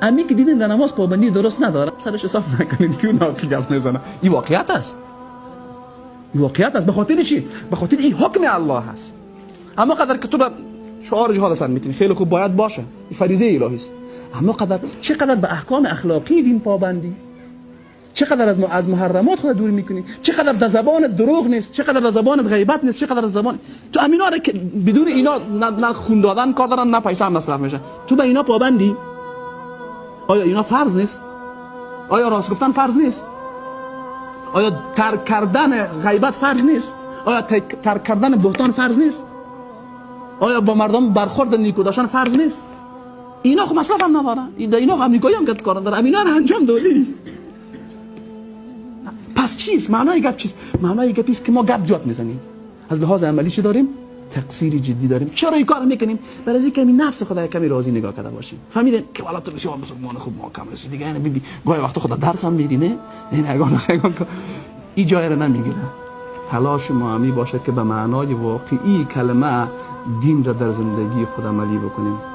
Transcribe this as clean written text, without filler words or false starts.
امی که دیدین در نماز پابندی درست نداره سرش حساب نکنید که اون ناقی گپ میزنه. این واقعیت است. این واقعیت است. به خاطر چی؟ به خاطر این حکم الله هست. اما قدر که تو به شعار جهاد سر میتونی خیلی خوب باید باشه، این فریضه الهی است. اما قدر چقدر به احکام اخلاقی دین پابندی، چقدر از محرمات خود دور میکنی، چقدر در زبان دروغ نیست، چقدر در زبان غیبت نیست، چقدر در زبان تو امینا که بدون اینا نه خون دادن کار دارن نه پیسه هم مصرف میشه. تو به اینا پابندی؟ آیا اینا فرض نیست؟ آیا راست گفتن فرض نیست؟ آیا ترک کردن غیبت فرض نیست؟ آیا ترک کردن بهتان فرض نیست؟ آیا با مردم برخورد نیکو داشتن فرض نیست؟ اینا خب مصرف هم ندارن. اینا امریکایی هم کار دارن. اینا رو انجام دادی. پس چیست؟ معنای گپ چیست؟ معنای گپ است که ما گپ جات میزنیم. از لحاظ عملی چی داریم؟ تقصیر جدی داریم. چرا این کارو میکنیم؟ برای اینکه کمی نفس خدا کمی راضی نگاه کرده باشیم. فهمیدین که والا تو شما مسلمان خوب ما کم رسید دیگه. یعنی گاهی وقت خدا درس هم میدینه. این اگان این جای رو نمیگیره. تلاش ما همی باشه که به معنای واقعی کلمه دین را در زندگی خود عملی بکنیم.